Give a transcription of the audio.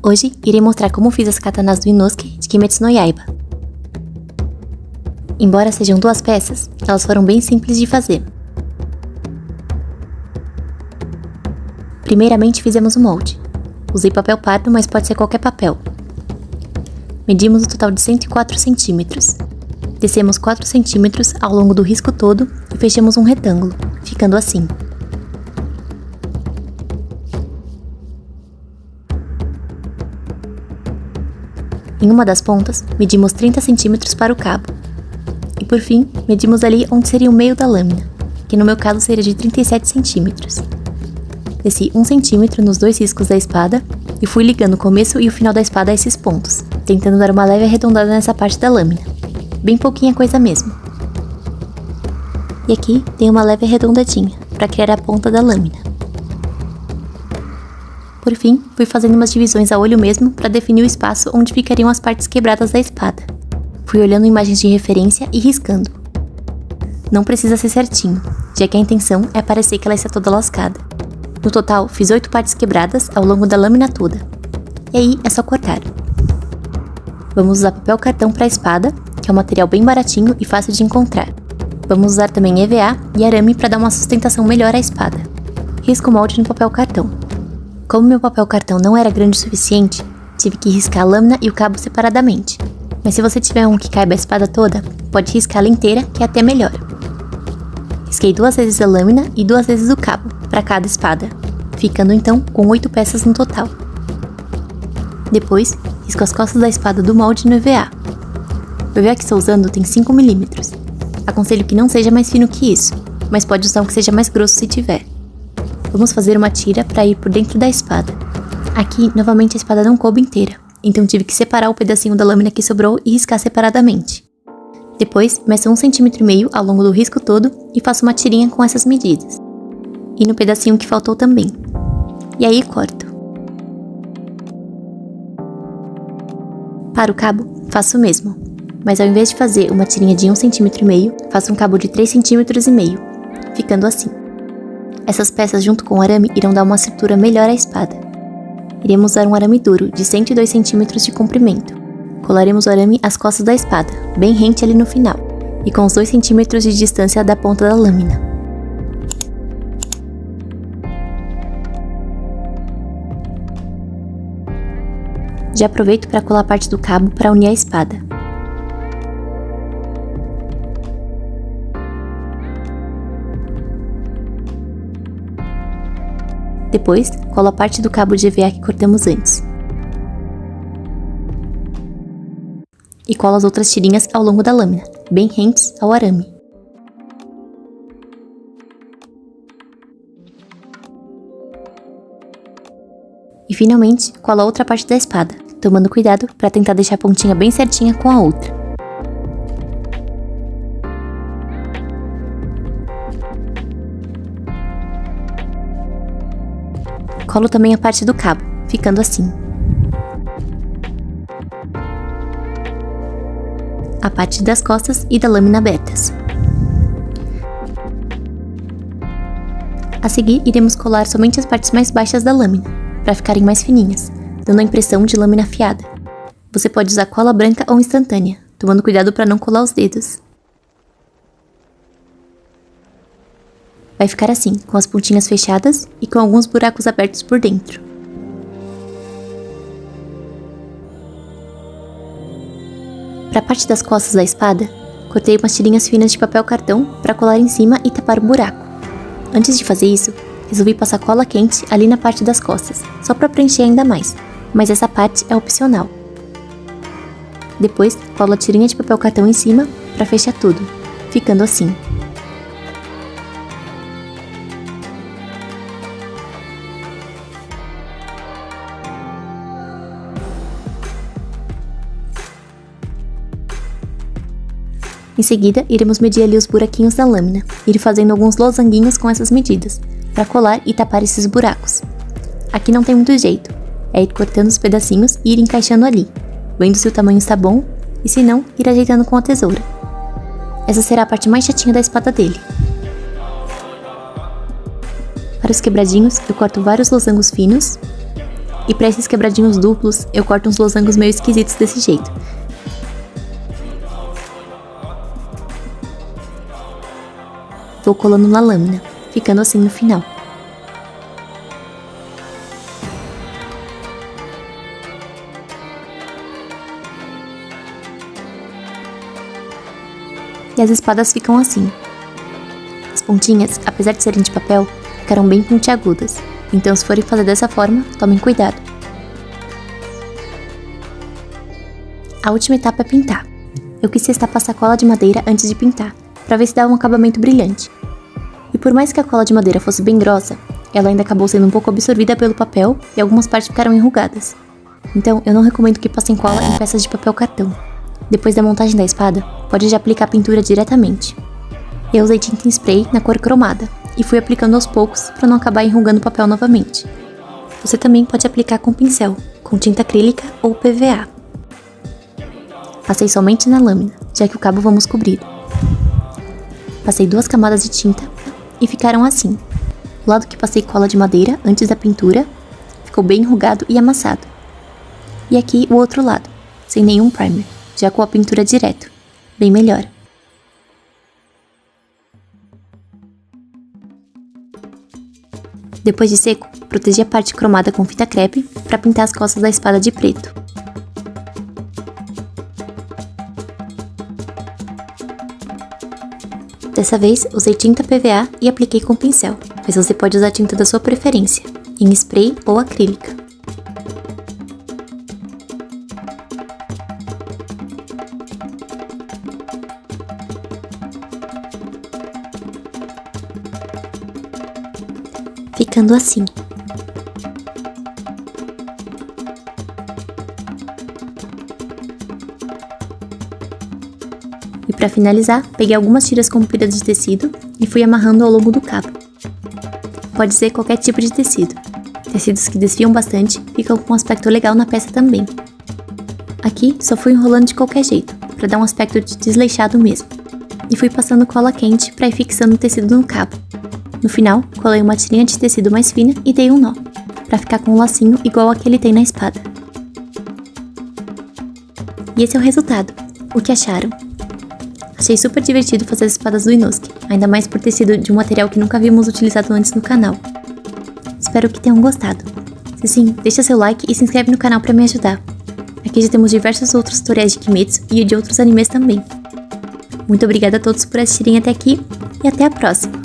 Hoje, irei mostrar como fiz as katanas do Inosuke de Kimetsu no Yaiba. Embora sejam 2 peças, elas foram bem simples de fazer. Primeiramente fizemos o molde. Usei papel pardo, mas pode ser qualquer papel. Medimos o total de 104 centímetros. Descemos 4 centímetros ao longo do risco todo e fechamos um retângulo, ficando assim. Em uma das pontas, medimos 30 centímetros para o cabo. E por fim, medimos ali onde seria o meio da lâmina, que no meu caso seria de 37 centímetros. Desci 1 centímetro nos 2 riscos da espada e fui ligando o começo e o final da espada a esses pontos, tentando dar uma leve arredondada nessa parte da lâmina. Bem pouquinha coisa mesmo. E aqui tem uma leve arredondadinha, para criar a ponta da lâmina. Por fim, fui fazendo umas divisões a olho mesmo para definir o espaço onde ficariam as partes quebradas da espada. Fui olhando imagens de referência e riscando. Não precisa ser certinho, já que a intenção é parecer que ela está toda lascada. No total, fiz 8 partes quebradas ao longo da lâmina toda. E aí é só cortar. Vamos usar papel cartão para a espada, que é um material bem baratinho e fácil de encontrar. Vamos usar também EVA e arame para dar uma sustentação melhor à espada. Risco o molde no papel cartão. Como meu papel cartão não era grande o suficiente, tive que riscar a lâmina e o cabo separadamente. Mas se você tiver um que caiba a espada toda, pode riscá-la inteira, que é até melhor. Risquei 2 vezes a lâmina e 2 vezes o cabo, para cada espada, ficando então com 8 peças no total. Depois, risco as costas da espada do molde no EVA. O EVA que estou usando tem 5 mm. Aconselho que não seja mais fino que isso, mas pode usar um que seja mais grosso se tiver. Vamos fazer uma tira para ir por dentro da espada. Aqui, novamente a espada não coube inteira, então tive que separar o pedacinho da lâmina que sobrou e riscar separadamente. Depois, meço 1,5 cm ao longo do risco todo e faço uma tirinha com essas medidas. E no pedacinho que faltou também. E aí corto. Para o cabo, faço o mesmo, mas ao invés de fazer uma tirinha de 1,5 cm, faço um cabo de 3,5 cm, ficando assim. Essas peças junto com o arame irão dar uma estrutura melhor à espada. Iremos usar um arame duro de 102 cm de comprimento. Colaremos o arame às costas da espada, bem rente ali no final, e com os 2 cm de distância da ponta da lâmina. Já aproveito para colar parte do cabo para unir a espada. Depois, colo a parte do cabo de EVA que cortamos antes. E colo as outras tirinhas ao longo da lâmina, bem rentes ao arame. E finalmente, colo a outra parte da espada, tomando cuidado para tentar deixar a pontinha bem certinha com a outra. Colo também a parte do cabo, ficando assim. A parte das costas e da lâmina abertas. A seguir, iremos colar somente as partes mais baixas da lâmina, para ficarem mais fininhas, dando a impressão de lâmina afiada. Você pode usar cola branca ou instantânea, tomando cuidado para não colar os dedos. Vai ficar assim, com as pontinhas fechadas e com alguns buracos abertos por dentro. Para a parte das costas da espada, cortei umas tirinhas finas de papel cartão para colar em cima e tapar o buraco. Antes de fazer isso, resolvi passar cola quente ali na parte das costas, só para preencher ainda mais, mas essa parte é opcional. Depois, colo a tirinha de papel cartão em cima para fechar tudo, ficando assim. Em seguida, iremos medir ali os buraquinhos da lâmina, ir fazendo alguns losanguinhos com essas medidas, para colar e tapar esses buracos. Aqui não tem muito jeito, é ir cortando os pedacinhos e ir encaixando ali, vendo se o tamanho está bom, e se não, ir ajeitando com a tesoura. Essa será a parte mais chatinha da espada dele. Para os quebradinhos, eu corto vários losangos finos E para esses quebradinhos duplos, eu corto uns losangos meio esquisitos desse jeito. Vou colando na lâmina, ficando assim no final. E as espadas ficam assim. As pontinhas, apesar de serem de papel, ficaram bem pontiagudas. Então, se forem fazer dessa forma, tomem cuidado. A última etapa é pintar. Eu quis testar passar cola de madeira antes de pintar, para ver se dava um acabamento brilhante. E por mais que a cola de madeira fosse bem grossa, ela ainda acabou sendo um pouco absorvida pelo papel e algumas partes ficaram enrugadas. Então, eu não recomendo que passem cola em peças de papel cartão. Depois da montagem da espada, pode já aplicar a pintura diretamente. Eu usei tinta em spray na cor cromada e fui aplicando aos poucos para não acabar enrugando o papel novamente. Você também pode aplicar com pincel, com tinta acrílica ou PVA. Passei somente na lâmina, já que o cabo vamos cobrir. Passei 2 camadas de tinta e ficaram assim. O lado que passei cola de madeira antes da pintura ficou bem enrugado e amassado. E aqui o outro lado, sem nenhum primer, já com a pintura direto, bem melhor. Depois de seco, protegi a parte cromada com fita crepe para pintar as costas da espada de preto. Dessa vez, usei tinta PVA e apliquei com pincel, mas você pode usar tinta da sua preferência, em spray ou acrílica. Ficando assim. E para finalizar, peguei algumas tiras compridas de tecido e fui amarrando ao longo do cabo. Pode ser qualquer tipo de tecido. Tecidos que desfiam bastante ficam com um aspecto legal na peça também. Aqui só fui enrolando de qualquer jeito, para dar um aspecto de desleixado mesmo. E fui passando cola quente para ir fixando o tecido no cabo. No final, colei uma tirinha de tecido mais fina e dei um nó, para ficar com um lacinho igual aquele tem na espada. E esse é o resultado. O que acharam? Achei super divertido fazer as espadas do Inosuke, ainda mais por ter sido de um material que nunca havíamos utilizado antes no canal. Espero que tenham gostado. Se sim, deixa seu like e se inscreve no canal para me ajudar. Aqui já temos diversos outros tutoriais de Kimetsu e de outros animes também. Muito obrigada a todos por assistirem até aqui e até a próxima!